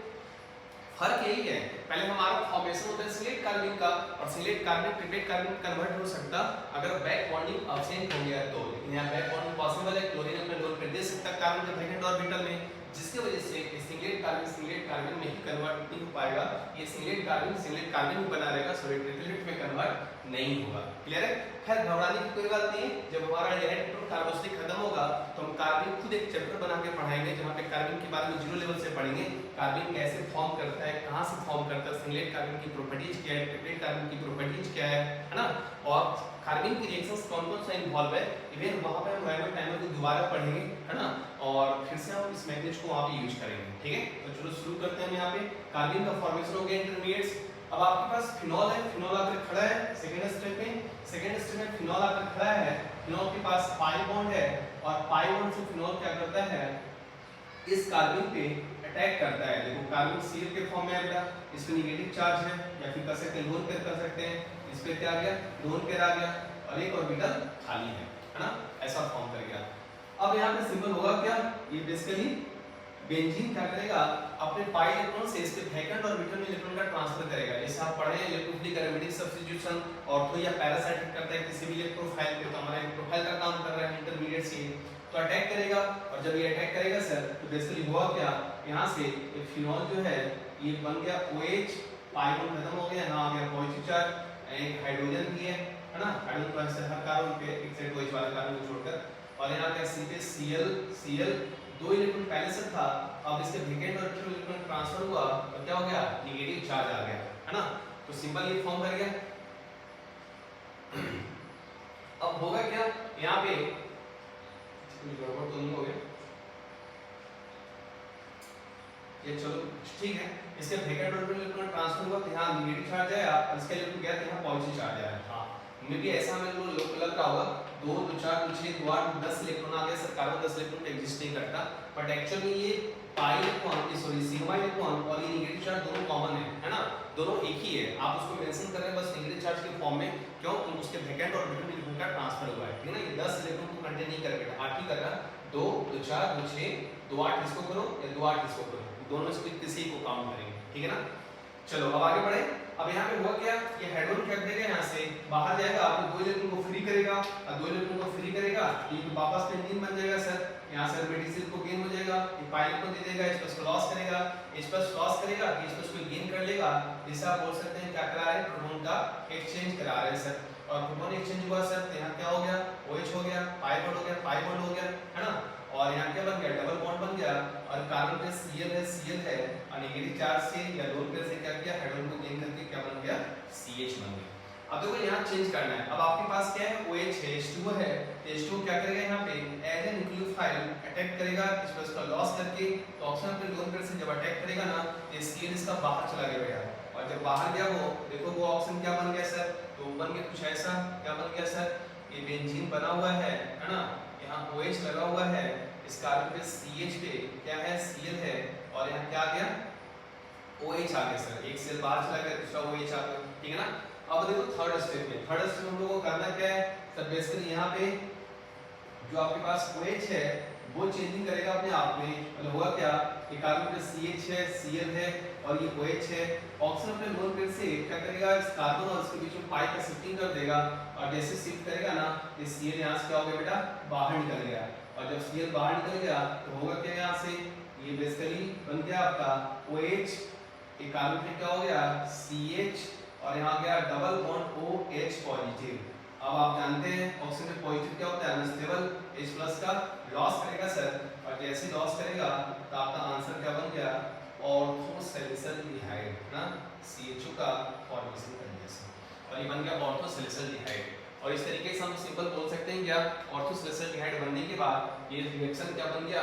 फर्क यही है, पहले हमारा फॉर्मेशन होता है सिंगलेट कार्बन का और singlet carbon triplet carbon convert हो सकता अगर बैक बॉन्डिंग अब्सेंट हो गया तो। लेकिन यहाँ बैक बॉन्डिंग पॉसिबल है, क्लोरीन अपने लोन पे दे सकता कार्बन के वैकेंट ऑर्बिटल में, जिसकी वजह से सिंगलेट कार्बन में ही कन्वर्ट नहीं हो पाएगा। ये सिंगलेट कार्बन ही बना रहेगा, सॉरी ट्रिपलेट में कन्वर्ट नहीं होगा। क्लियर है। खैर घबराने की कोई बात नहीं है, जब हमारा इलेक्ट्रॉन कार्बोक्सिलिक खत्म होगा तो हम कार्बन खुद एक चैप्टर बना के पढ़ाएंगे जहाँ पे कार्बन के बारे में 0 लेवल से पढ़ेंगे, कार्बन कैसे फॉर्म करता है, कहाँ से फॉर्म करता है, सिंगलेट कार्बन की प्रॉपर्टीज क्या है, ट्रिपलेट कार्बन की प्रॉपर्टीज क्या है ना, और कार्बन की रिएक्शंस कौन-कौन सा इन्वॉल्व है, इवन वहाँ पे हम राइमर टाइमर को दोबारा पढ़ेंगे, है ना, और फिर से हम इस मैग्नेट को वहाँ पे यूज करेंगे। ठीक है, तो चलो शुरू करते हैं। यहाँ पे कार्बन का फॉर्मेशन हो गया इंटरमीडिएट्स। अब आपके पास फिनॉल है, फिनॉल आकर खड़ा है सेकंड स्टेप में फिनॉल आकर खड़ा है, फिनॉल के पास पाई बॉन्ड है और पाई बॉन्ड से फिनॉल क्या करता है, इस कार्बन पे अटैक करता है। देखो कार्बन Cl के फॉर्म में आ गया, इस पे नेगेटिव चार्ज है या फिर कर सकते हैं लोन पेयर कर सकते हैं, इस पे क्या आ गया, लोन पेयर आ गया और एक ऑर्बिटल खाली है ना, ऐसा फॉर्म कर गया। अब यहाँ पे सिंबल होगा क्या, ये बेसिकली बेंजीन क्या करेगा, अपने पाई इलेक्ट्रॉन से इसके वैकेंट ऑर्बिटल में इलेक्ट्रॉन का ट्रांसफर करेगा। जैसे आप पढ़े हैं इलेक्ट्रोफिलिक एरोमेटिक सब्स्टिट्यूशन, ऑर्थो या पैरासाइटिक करता है किसी भी इलेक्ट्रोफाइल पे, तो हमारा इलेक्ट्रोफाइल का काम कर रहा है इंटरमीडिएट से, तो अटैक करेगा। और जब ये अटैक करेगा सर तो बेसिकली हुआ क्या, यहाँ से एक फिनॉल जो है ये बन गया OH, पाई बॉन्ड खत्म हो गया, यहाँ आ गया पॉजिटिव चार्ज, एक हाइड्रोजन भी है ना, हाइड्रोजन प्लस हर कार्बन पे एक साइड OH वाला कार्बन को छोड़कर, और यहाँ पे C पे Cl 2 इलेक्ट्रॉन पहले से था, अब इसके वैकेंट ऑर्बिटल में इलेक्ट्रॉन ट्रांसफर हुआ तो क्या हो गया, नेगेटिव चार्ज आ गया, है ना। तो सिंबल ये फॉर्म कर गया। अब होगा क्या, यहाँ पे गड़बड़ तो नहीं हो गया, ये चलो ठीक है। इसके वैकेंट ऑर्बिटल इलेक्ट्रॉन ट्रांसफर हुआ तो यहाँ नेगेटिव चार्ज आया और इसका इलेक्ट्रॉन गया तो यहाँ पॉजिटिव चार्ज आया। हाँ मे भी ऐसा हमें लग रहा होगा 2 2 4 2 6 2 8 10 इलेक्ट्रॉन आ गया सर, कार्बन 10 इलेक्ट्रॉन एग्जिस्ट नहीं करता, बट एक्चुअली ये pi electron sorry sigma electron और ये नेगेटिव चार्ज दोनों कॉमन है ना, दोनों एक ही है। आप उसको मेंशन कर रहे हैं बस नेगेटिव चार्ज के फॉर्म में, क्यों उसके वैकेंट ऑर्बिटल में इलेक्ट्रॉन का ट्रांसफर हुआ है, ठीक है ना। ये 10 इलेक्ट्रॉन को कंटेन नहीं करेगा, 8 ही कर रहा, 2 2 4 2 6 2 8 इसको करो या 2 8 इसको करो, दोनों से किसी को काउंट करेंगे, ठीक है ना। चलो अब आगे बढ़े। अब यहाँ पे हुआ क्या, ये हेड्रोन क्या करेगा, यहाँ से बाहर जाएगा, अपने 2 इलेक्ट्रॉन को फ्री करेगा और 2 इलेक्ट्रॉन को फ्री करेगा, ये तो वापस बेंजीन बन जाएगा सर। यहाँ से मेडिसिन को गेन हो जाएगा, ये पाई को दे देगा, H+ को लॉस करेगा, H+ लॉस करेगा, H+ को गेन कर लेगा। इसे आप बोल सकते हैं क्या करा रहे हैं, प्रोटॉन का एक्सचेंज करा रहे हैं सर। और प्रोटॉन एक्सचेंज हुआ सर तो यहाँ क्या हो गया, OH हो गया, पाई बॉन्ड हो गया, पाई बॉन्ड हो गया, है ना। और यहाँ क्या बन गया, डबल बॉन्ड बन गया, और कार्बन पे Cl है और नेगेटिव चार्ज से या लोन पेयर से क्या किया, हाइड्रोजन को गेन करके क्या बन गया, CH बन गया। अब देखो यहाँ चेंज करना है, अब आपके पास क्या है, OH है, H2 है, H2 क्या करेगा यहाँ पे एज ए न्यूक्लियोफाइल अटैक करेगा, H+ का लॉस करके, तो ऑक्सीजन पे लोन पेयर से जब अटैक करेगा ना, ये Cl इसका बाहर चला गया बेटा, और जब बाहर गया वो देखो वो ऑक्सीजन क्या बन गया सर, तो बन गया कुछ ऐसा, क्या बन गया सर, ये बेंजीन बना हुआ है ना, यहाँ OH लगा हुआ है, इस कार्बन पे CH पे क्या है, Cl है, और यहाँ क्या आ गया, OH आ गया सर, एक सेल बाहर चला गया, दूसरा OH आ गया, ठीक है ना। अब देखो थर्ड स्टेप में, थर्ड स्टेप में हम लोगों को करना क्या है सर, बेसिकली यहाँ पे जो आपके पास OH है वो चेंजिंग करेगा अपने आप में, मतलब हुआ क्या कि कार्बन पे CH है, Cl है और ये OH है, ऑक्सीजन अपने लोन पेयर से क्या करेगा, इस कार्बन और इसके बीच में पाई का शिफ्टिंग कर देगा, और जैसे शिफ्ट करेगा ना ये Cl यहाँ से क्या हो गया बेटा, बाहर निकल गया, और जब Cl बाहर निकल गया तो होगा क्या, यहाँ से ये बेसिकली बन गया आपका OH, ये कार्बन पे क्या हो गया CH, और यहाँ गया डबल बॉन्ड OH पॉजिटिव। अब आप जानते हैं ऑक्सीजन में पॉजिटिव क्या होता है, अनस्टेबल, H+ का लॉस करेगा सर, और जैसे लॉस करेगा तो आपका आंसर क्या बन गया, ऑर्थोसैलिसल्डिहाइड ना, CHO का फॉर्मेशन करने से, और ये बन गया ऑर्थोसैलिसल्डिहाइड। और इस तरीके से हम सिंपल बोल सकते हैं क्या, ऑर्थोसैलिसल्डिहाइड बनने के बाद ये रिएक्शन क्या बन गया,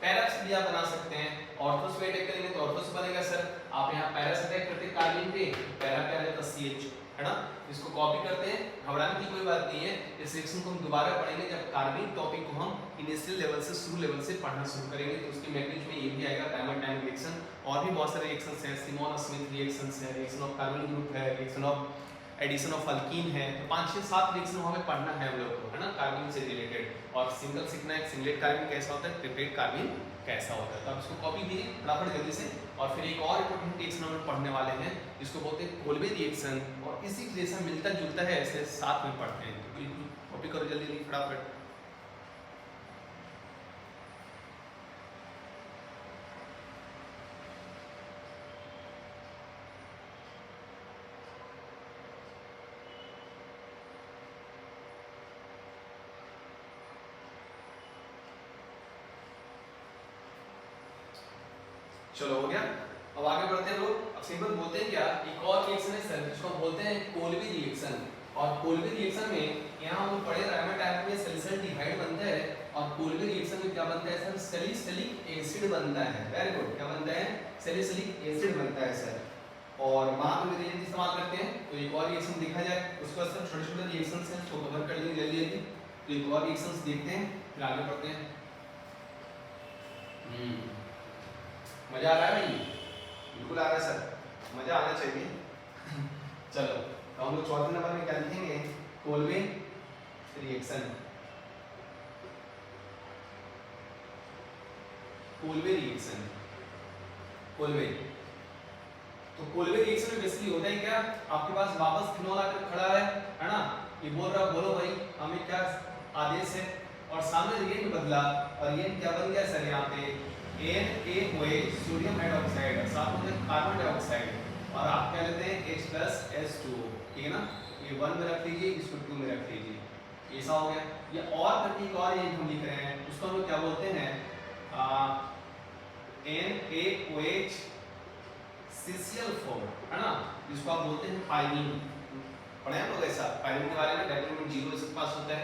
पैराक्स भी आप बना सकते हैं। ऑर्थोस पे अटैक करेंगे तो ऑर्थोस बनेगा सर, आप यहाँ पैरा से अटैक करते हैं कार्बन पे, पैरा पे आ जाता CH, है ना। इसको कॉपी करते हैं, घबराने की कोई बात नहीं है, इस रिएक्शन को हम दोबारा पढ़ेंगे जब कार्बनिक टॉपिक को हम इनिशियल लेवल से शुरू लेवल से पढ़ना शुरू करेंगे, तो उसकी मैग्नीट्यूड में ये भी आएगा, थर्मोडायनामिक रिएक्शन, और भी बहुत सारे रिएक्शंस हैं, सिमोन स्मिथ रिएक्शंस है, रिएक्शन ऑफ कार्बन ग्रुप है, reaction of addition of alkene है, तो 5 6 7 रिएक्शन हमें पढ़ना है हम लोग को, है ना, कार्बन से रिलेटेड। और सिंगल सीखना है सिंगलेट कार्बन कैसा होता है, ट्रिप्लेट कार्बन कैसा होता है, तो आप इसको कॉपी कीजिए फटाफट जल्दी से। और फिर एक और इंपॉर्टेंट रिएक्शन हम पढ़ने वाले हैं जिसको बोलते हैं कोल्बे रिएक्शन, और इसी रिएक्शन मिलता जुलता है, ऐसे साथ में पढ़ते हैं, तो बिल्कुल कॉपी करो जल्दी जल्दी फटाफट। चलो हो गया, अब आगे बढ़ते हैं लोग। अब सिंपल बोलते हैं क्या, एक और रिएक्शन है सर जिसको हम बोलते हैं कोल्बे रिएक्शन, और कोल्बे रिएक्शन में यहाँ हम लोग पढ़े राइमोटाइप में सैलिसल्डिहाइड बनता है, और कोल्बे रिएक्शन में क्या बनता है सर, सैलिसिलिक एसिड बनता है, वेरी गुड, क्या बनता है, सैलिसिलिक एसिड बनता है सर, और वहां पे भी रिएजेंट इस्तेमाल करते हैं। तो एक और रिएक्शन देखा जाए, उसके बाद सर छोटे छोटे रिएक्शंस हैं उसको कवर कर लेंगे जल्दी जल्दी, तो एक और रिएक्शंस देखते हैं फिर आगे बढ़ते हैं। मजा आ रहा है भाई, बिल्कुल आ रहा है सर, मजा आना चाहिए। चलो तो हम लोग चौथे नंबर में क्या लिखेंगे, Kolbe reaction, Kolbe reaction, Kolbe. तो कोल्बे रिएक्शन में बेसिकली होता है क्या, आपके पास वापस फिनॉल आकर खड़ा है ना, ये बोल रहा बोलो भाई हमें क्या आदेश है, और सामने रिएक्ट बदला, और ये क्या बन गया सर, यहाँ पे NaOH सोडियम हाइड्रोक्साइड, साथ में कार्बन डाइऑक्साइड, और आप क्या लेते हैं H+H2O, ठीक है ना, ये 1 में रख लीजिए, इसको 2 में रख लीजिए, ऐसा हो गया। ये और करके एक और ये हम लिख रहे हैं, उसको हम लोग क्या बोलते हैं, NaOH CCl4, है ना, जिसको आप बोलते हैं पाइरीन, पढ़े हैं लोग ऐसा, पाइरीन के बारे में, डायक्रोमेट 0 इसके पास होता है,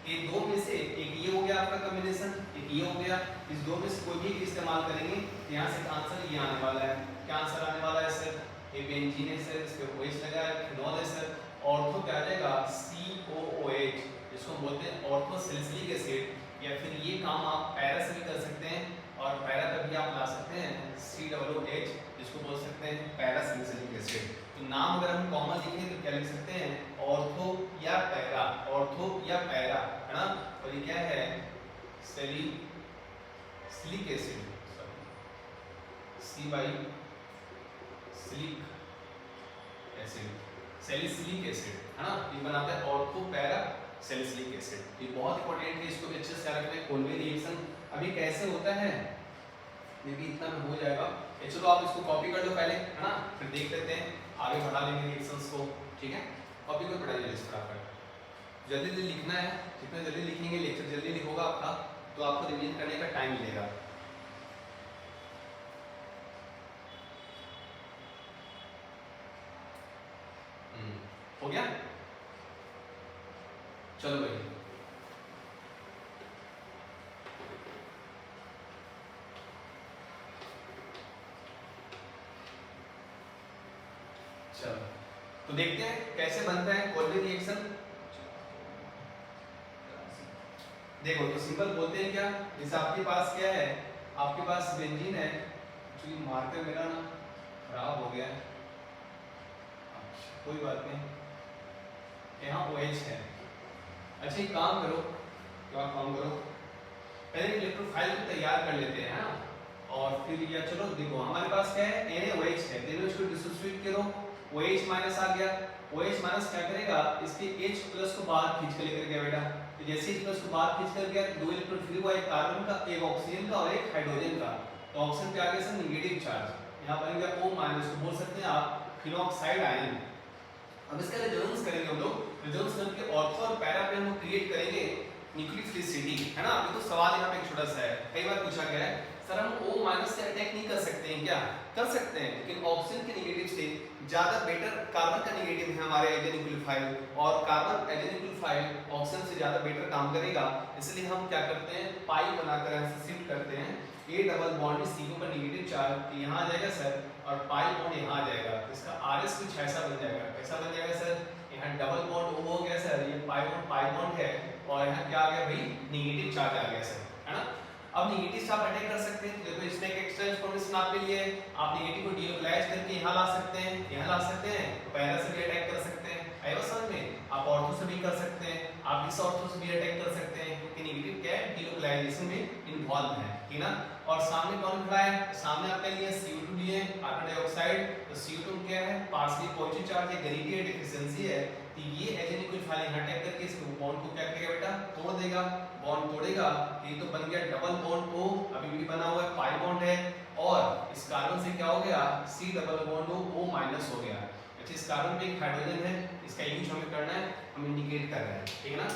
ये दो में से एक ये हो गया आपका कॉम्बिनेशन, एक ये हो गया, इस दो में से कोई भी इस्तेमाल करेंगे यहाँ से आंसर ये आने वाला है। क्या आंसर आने वाला है सर? ये बेंजीन है सर, इस पे OH लगा है, फिनॉल है सर। ऑर्थो क्या आ जाएगा? COOH, जिसको बोलते हैं ऑर्थो सैलिसिलिक एसिड। या फिर ये काम आप पैरा से भी कर सकते हैं, और पैरा पर भी आप ला सकते हैं COOH, जिसको बोल सकते हैं पैरा सैलिसिलिक एसिड। तो नाम अगर हम कॉमन लिखें तो क्या लिख सकते हैं? ऑर्थो या पैरा, ऑर्थो या पैरा, है ना। और ये क्या है? सैलिसिलिक एसिड, सिलिक एसिड, सैलिसिलिक एसिड, है ना। ये बनाता है ऑर्थो पैरा सैलिसिलिक एसिड। ये बहुत इंपॉर्टेंट है, इसको भी अच्छे से याद रखना। कोलवे रिएक्शन अभी कैसे होता है, मे भी इतना में हो जाएगा। चलो आप इसको कॉपी कर लो पहले, है ना, फिर देख लेते हैं, आगे बढ़ा लेंगे रिएक्शंस को, ठीक है। कॉपी को पढ़ाइए इस फटाफट, जल्दी जल्दी लिखना है। जितना जल्दी लिखेंगे लेक्चर जल्दी लिखोगा आपका, तो आपको रिवीजन करने का टाइम मिलेगा। हो गया? चलो भाई, चलो तो देखते हैं कैसे बनता है कोलवे रिएक्शन। देखो तो सिंपल बोलते हैं क्या, जैसे आपके पास क्या है, आपके पास बेंजीन है, एक्चुअली मार्कर मेरा ना खराब हो गया है, कोई बात नहीं, यहाँ OH है। अच्छा एक काम करो, क्या काम करो, पहले इलेक्ट्रोफाइल को तैयार कर लेते हैं, है ना, और फिर या चलो देखो हमारे पास क्या है, NaOH है, तो इसको डिसोसिएट करो, OH माइनस आ गया। OH माइनस क्या करेगा, इसके H प्लस को बाहर खींच के लेकर गया बेटा। तो जैसे H प्लस को बाहर खींच कर गया, दो इलेक्ट्रॉन फ्री हुआ, एक कार्बन का, एक ऑक्सीजन का और एक हाइड्रोजन का। तो ऑक्सीजन पे आ गया सर नेगेटिव चार्ज, यहाँ बन गया O माइनस, को बोल सकते हैं आप फिनॉक्साइड आयन। अब इसका रेजोनेंस करेंगे हम लोग, रेजोनेंस करके ऑर्थो और पैरा पे हम क्रिएट करेंगे न्यूक्लियोफिलिसिटी, है ना। अभी तो सवाल यहाँ पे एक छोटा सा है, कई बार पूछा गया है सर हम O माइनस से अटैक नहीं कर सकते हैं क्या? कर सकते हैं, लेकिन ऑक्सीजन के नेगेटिव से ज्यादा बेटर कार्बन का नेगेटिव है हमारे एल्केन न्यूक्लियोफाइल, और कार्बन एल्केन न्यूक्लियोफाइल ऑक्सीजन से ज्यादा बेटर काम करेगा, इसलिए हम क्या करते हैं, पाई बनाकर ऐसे शिफ्ट करते हैं। A डबल बॉन्ड में C पर नेगेटिव चार्ज यहाँ आ जाएगा सर, और पाई बॉन्ड यहाँ आ जाएगा, इसका RS कुछ ऐसा बन जाएगा। कैसा बन जाएगा सर? यहाँ डबल बॉन्ड O हो गया सर, ये पाई बॉन्ड है, और यहाँ क्या आ गया भाई, नेगेटिव चार्ज आ गया सर, है ना। अब नेगेटिव से आप अटैक कर सकते हैं, देखो इसमें एक एक्स्ट्रा इन्फॉर्मेशन आपके लिए, आप नेगेटिव को डीलोकलाइज करके यहाँ ला सकते हैं, यहाँ ला सकते हैं, पैरा से भी अटैक कर सकते हैं, आया समझ में। आप ऑर्थो से भी कर सकते हैं, आप इस ऑर्थो से भी अटैक कर सकते हैं, क्योंकि नेगेटिव क्या है, डीलोकलाइजेशन में इन्वॉल्व है, ठीक ना। और सामने कौन खड़ा है, सामने आपके लिए CO2 लिए कार्बन डाइऑक्साइड, तो CO2 क्या है, पार्शियली पॉजिटिव चार्ज है, गरीबी है, डिफिशिएंसी है, तो ये एजेनिक कुछ यहाँ अटैक करके इस बॉन्ड को क्या करेगा बेटा, तोड़ देगा, बॉन्ड तोड़ेगा, ये तो बन गया डबल बॉन्ड O, अभी भी बना हुआ है, पाई बॉन्ड है, और इस कार्बन से क्या हो गया, C double bond O minus हो गया। अच्छा इस कार्बन पे एक हाइड्रोजन है, इसका यूज हमें करना है, हम इंडिकेट कर रहे हैं, ठीक है ना।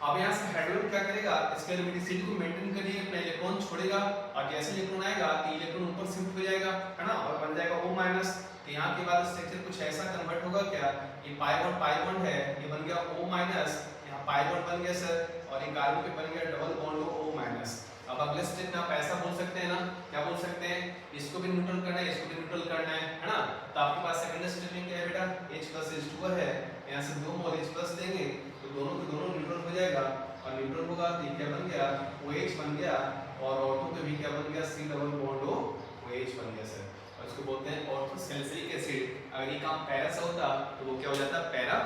अब यहाँ से हाइड्रोजन क्या करेगा, इसके एरोमेटिसिटी को मेंटेन करिए, अपना इलेक्ट्रॉन छोड़ेगा, और जैसे इलेक्ट्रॉन आएगा तो इलेक्ट्रॉन ऊपर शिफ्ट हो जाएगा, है ना, और बन जाएगा O माइनस। तो यहाँ के बाद स्ट्रक्चर कुछ ऐसा कन्वर्ट होगा क्या, ये पाई बॉन्ड है, ये बन गया O माइनस, यहाँ पाई बॉन्ड बन गया सर, और ये कार्बन पे बन गया डबल बॉन्ड O माइनस। अब अगले स्टेप में आप ऐसा बोल सकते हैं ना, क्या बोल सकते हैं, इसको भी न्यूट्रल करना है, इसको भी न्यूट्रल करना है ना। तो आपके पास सेकंड स्टेप में क्या है बेटा, H प्लस H2 है, यहाँ से 2 मोल H प्लस देंगे तो दोनों के दोनों न्यूट्रल हो जाएगा, और न्यूट्रल होगा तो क्या बन गया, OH बन गया, और ऑर्थो पे भी क्या बन गया, C डबल बॉन्ड OH बन गया सर, और इसको बोलते हैं ऑर्थो सैलिसिलिक एसिड। अगर ये काम पैरा से होता तो वो क्या हो जाता, पैरा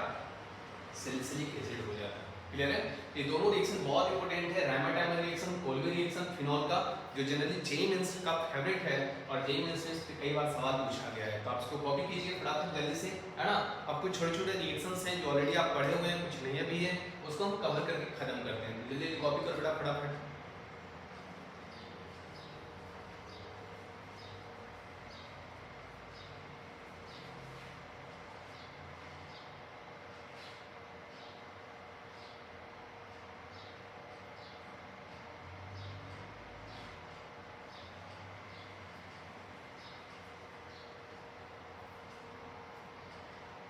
सैलिसिलिक एसिड हो जाता। क्लियर है। ये दोनों रिएक्शन बहुत इंपॉर्टेंट है, राइमाटाइमर रिएक्शन, कोलवे रिएक्शन, फिनॉल का, जो जनरली जेईई मेंस का फेवरेट है, और जेईई मेंस में इससे कई बार सवाल पूछा गया है, तो आप इसको कॉपी कीजिए फटाफट जल्दी से, है ना। अब कुछ छोटे-छोटे रिएक्शंस हैं जो ऑलरेडी आप पढ़े हुए हैं, कुछ नहीं भी है, उसको हम कवर करके खत्म करते हैं, जल्दी कॉपी कर बेटा फटाफट।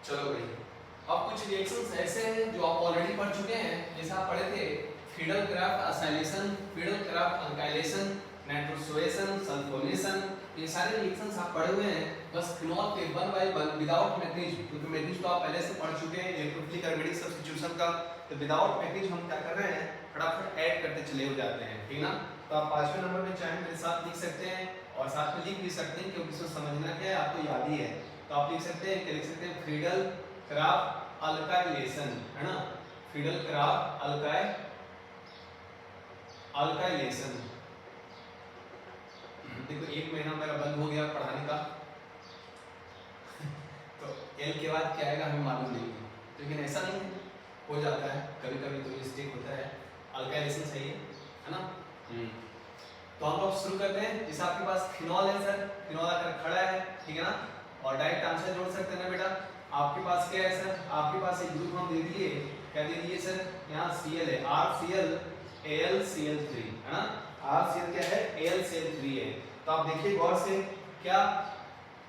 चलो भाई, अब कुछ रिएक्शंस ऐसे हैं जो आप ऑलरेडी पढ़ चुके हैं, जैसे आप पढ़े थे Friedel-Crafts acylation, Friedel-Crafts alkylation, nitrosation, sulphonation, ये सारे रिएक्शंस आप पढ़े हुए हैं। बस फिनॉल के 1 by 1 विदाउट मैग्नीज, क्योंकि मैग्नीज तो आप पहले से पढ़ चुके हैं इलेक्ट्रोफिलिक एरोमेटिक सब्स्टिट्यूशन का, तो विदाउट मैग्नीज हम क्या कर रहे हैं, फटाफट ऐड करते चले हो जाते हैं, ठीक ना। तो आप 5वें नंबर में चाहे मेरे साथ लिख सकते हैं और साथ में लिख भी सकते हैं, क्योंकि इसको समझना क्या है आपको याद ही है। तो आप लिख सकते हैं, क्या लिख सकते हैं, फ्रीडलक्राफ्ट अल्काइलेशन, है ना, फ्रीडलक्राफ्ट अल्काइलेशन। देखो 1 महीना मेरा बंद हो गया पढ़ाने का तो एल के बाद क्या आएगा हमें मालूम नहीं है, लेकिन ऐसा नहीं है, हो जाता है कभी कभी, तो मिस्टेक होता है। अल्काइलेशन सही है ना। तो हम लोग शुरू करते हैं। जैसे आपके पास फिनॉल है सर, फिनॉल आकर खड़ा है, ठीक है ना, और डायरेक्ट आंसर जोड़ सकते हैं ना बेटा। आपके पास क्या है सर, आपके पास एक ग्रुप हम दे दिए, क्या दे दिए सर, यहाँ Cl है, RCl AlCl3, है ना, RCl क्या है, AlCl3 है। तो आप देखिए गौर से, क्या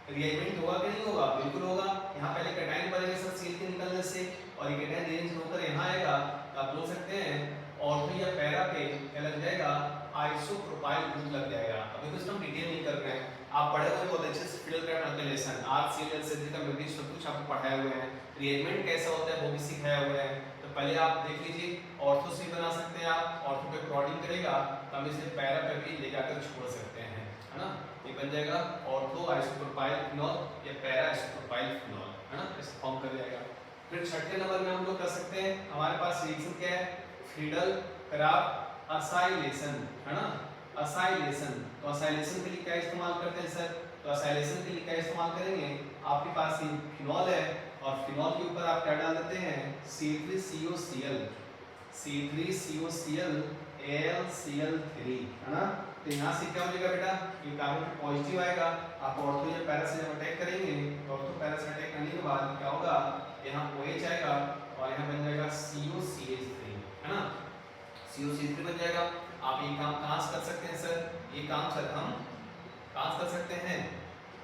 रिएक्टेंट होगा कि नहीं होगा, बिल्कुल होगा। यहाँ पहले कैटायन बनेगा सर Cl के निकलने से, और ये कैटायन रेंज होकर यहाँ आएगा, तो आप बोल सकते हैं ऑर्थो या पैरा पे क्या लग जाएगा, आइसोप्रोपाइल ग्रुप लग जाएगा। अभी तो इसमें डिटेल नहीं कर रहे हैं, आप पढ़े हुए बहुत अच्छे से फ्रीडलक्राफ्ट अल्काइलेशन, RCl AlCl3 का मैग्नीज सब कुछ आपको पढ़ाए हुए हैं, रिएक्टेंट कैसा होता है वो भी सिखाया हुआ है। तो पहले आप देख लीजिए, ऑर्थो से बना सकते हैं आप, ऑर्थो पे क्लॉटिंग करेगा तो हम इसे पैरा पे भी ले जाकर छोड़ सकते हैं, है ना। ये बन जाएगा ऑर्थो आइसोप्रोपाइल फिनॉल या पैरा आइसोप्रोपाइल फिनॉल, है ना, इसे फॉर्म कर जाएगा। फिर छठे नंबर में हम लोग कर सकते हैं, हमारे पास रिएक्शन क्या है, फ्रीडलक्राफ्ट असाइलेशन, है ना, असाइलेशन। तो असाइलेशन के लिए क्या इस्तेमाल करते हैं सर, तो असाइलेशन के लिए क्या इस्तेमाल करेंगे, आपके पास ये फिनॉल है और फिनॉल के ऊपर आप क्या डाल देते हैं, C3COCl, C3COCl AlCl3, है ना। तो यहाँ से क्या हो जाएगा बेटा, ये कार्बन पे पॉजिटिव आएगा, आप ऑर्थो या पैरा से जब अटैक करेंगे, ऑर्थो पैरा से अटैक करने के बाद क्या होगा, यहाँ OH आएगा और यहाँ बन जाएगा COCH3, है ना, COCH3 बन जाएगा। आप ये काम कहाँ से कर सकते हैं सर, ये काम सर हम कहाँ से कर सकते हैं,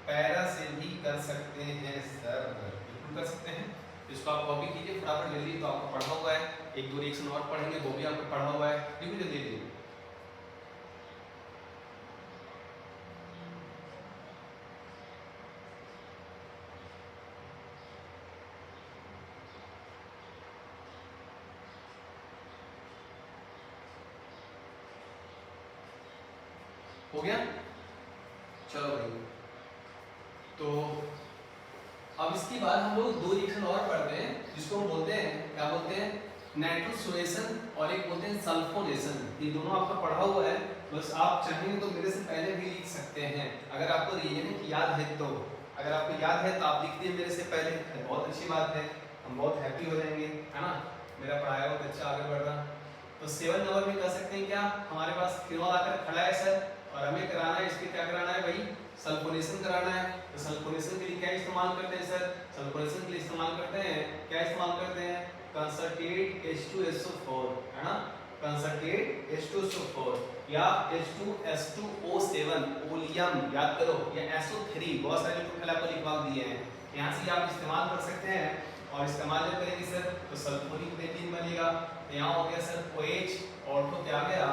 पैरा से भी कर सकते हैं सर, बिल्कुल कर सकते हैं। इसको आप कॉपी कीजिए फटाफट जल्दी, तो आपको पढ़ा हुआ है, 1-2 रिएक्शन और पढ़ेंगे वो भी आपको पढ़ा हुआ है, लिखो जल्दी जल्दी। हो गया, चलो भाई। तो अब इसके बाद हम लोग 2 रिएक्शन और पढ़ते हैं, जिसको हम बोलते हैं, क्या बोलते हैं, नाइट्रोसोएशन और एक बोलते हैं सल्फोनेशन। ये दोनों आपका पढ़ा हुआ है, बस आप चाहेंगे तो मेरे से पहले भी लिख सकते हैं, अगर आपको रिएक्शन याद है तो। अगर आपको याद है तो आप लिख दिए मेरे से पहले, बहुत अच्छी बात है, हम बहुत हैप्पी हो जाएंगे, है ना, मेरा पढ़ाया हुआ बच्चा आगे बढ़ रहा। तो 7 नंबर में कर सकते हैं क्या, हमारे पास फिनॉल आकर खड़ा है सर, और हमें कराना है, इसके क्या कराना है भाई, सल्फोनेशन कराना है। तो सल्फोनेशन के लिए क्या इस्तेमाल करते हैं सर, सल्फोनेशन के लिए इस्तेमाल करते हैं, क्या इस्तेमाल करते हैं, कंसंट्रेट H2SO4, है ना, कंसंट्रेट H2SO4 या H2S2O7 ओलियम, याद करो, या SO3, बहुत सारे प्रोफाइल आपको लिखवा दिए हैं, यहाँ से आप इस्तेमाल कर सकते हैं। और इस्तेमाल जब करेंगे सर तो सल्फोनिक बेंजीन बनेगा, तो यहाँ हो गया सर OH, और तो क्या गया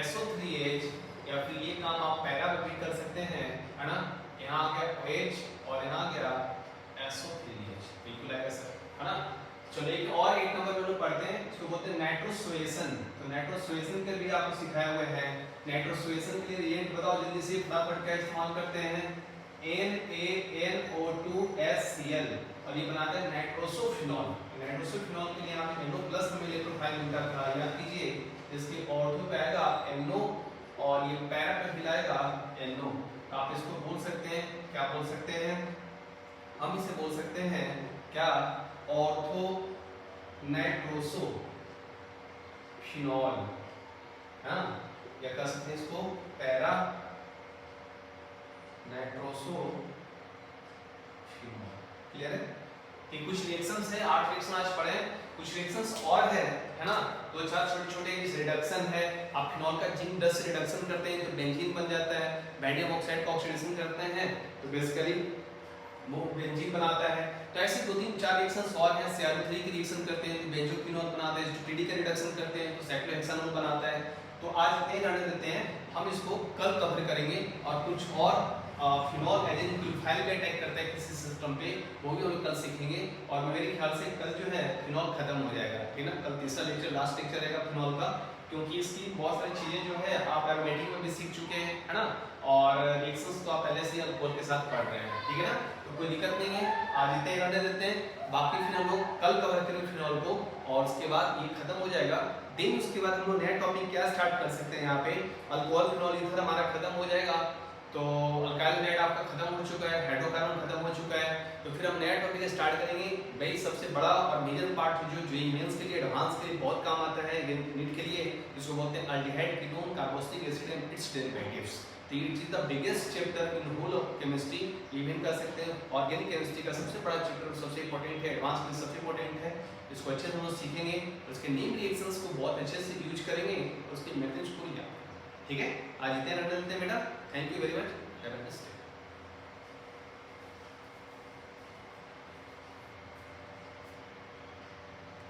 SO3H, या फिर ये काम आप पैरा में भी कर सकते हैं, है ना, यहाँ आ गया OH और यहाँ आ गया SO3H, बिल्कुल आएगा सर, है ना। चलो एक और 1 नंबर में लोग पढ़ते हैं, इसको बोलते हैं नाइट्रोसोएशन। तो नाइट्रोसोएशन के भी आपको सिखाए हुए हैं। नाइट्रोसोएशन के लिए रिएक्ट बताओ जल्दी से, फटाफट क्या इस्तेमाल करते हैं, NaNO2HCl, और ये बनाते हैं नाइट्रोसोफिनॉल। नाइट्रोसोफिनॉल के लिए यहाँ पे NO+ में इलेक्ट्रोफाइल मिलता था, याद कीजिए, इसके ऑर्थो पे आएगा NO और ये पैरा पे मिलाएगा NO। तो आप इसको बोल सकते हैं, क्या बोल सकते हैं, हम इसे बोल सकते हैं क्या, ऑर्थो नाइट्रोसोफिनॉल, हाँ, या कह सकते हैं इसको पैरा नाइट्रोसोफिनॉल। क्लियर है कि कुछ रिएक्शंस है, 8 रिएक्शन आज पढ़े, कुछ रिएक्शंस और है ना, 2-4 छोटे-छोटे रिडक्शन है। आप फिनॉल का जिंक 10 से रिडक्शन करते हैं तो बेंजीन बन जाता है, बेंडियम ऑक्साइड का ऑक्सीडेशन करते हैं तो बेसिकली वो बेंजीन बनाता है। तो ऐसे 2-3-4 रिएक्शंस और हैं, CrO3 की रिएक्शन करते हैं तो बेंजोक्विनोल बनाते हैं, जो PDK रिडक्शन करते हैं तो साइक्लोहेक्सानोल बनाता है। तो आज इतने जाने देते हैं, हम इसको कल कवर करेंगे और कुछ और फिनॉल एजेंट ग्लूटामाइल का अटैक करता है किसी सिस्टम पे, वो भी हम कल सीखेंगे। और मेरे ख्याल से कल जो है फिनॉल खत्म हो जाएगा, ठीक है ना। कल तीसरा लेक्चर लास्ट लेक्चर रहेगा फिनॉल का, क्योंकि इसकी बहुत सारी चीजें जो है आप एरोमेटिक में भी सीख चुके हैं, है ना, और रिएक्शंस तो आप पहले से ही अल्कोहल के साथ पढ़ रहे हैं, ठीक है ना, तो कोई दिक्कत नहीं है। आज इतने रहने देते हैं, बाकी फिर हम लोग कल कवर करेंगे फिनॉल को और उसके बाद ये खत्म हो जाएगा। देन उसके बाद हम लोग नया टॉपिक क्या स्टार्ट कर सकते हैं, यहाँ पे अल्कोहल फिनॉल ईथर हमारा खत्म हो जाएगा, तो अल्काइल हाइड्राइड आपका खत्म हो चुका है, हाइड्रोकार्बन खत्म हो चुका है, तो फिर हम नया टॉपिक स्टार्ट करेंगे। भाई सबसे बड़ा और मेजर पार्ट जो जेईई मेंस के लिए एडवांस के लिए बहुत काम आता है नीट के लिए, जिसको बोलते हैं aldehyde ketone carboxylic acid and its derivatives. तो it is the biggest chapter in whole of chemistry, even कर सकते हैं ऑर्गेनिक केमिस्ट्री का सबसे बड़ा चैप्टर, सबसे इंपॉर्टेंट है, एडवांस के लिए सबसे इंपॉर्टेंट है। इसको अच्छे से हम लोग सीखेंगे, उसके नेम रिएक्शंस को बहुत अच्छे से यूज करेंगे, उसके मेथड्स को याद, ठीक है। आज इतने रन लेते हैं बेटा, thank you very much, have a nice day.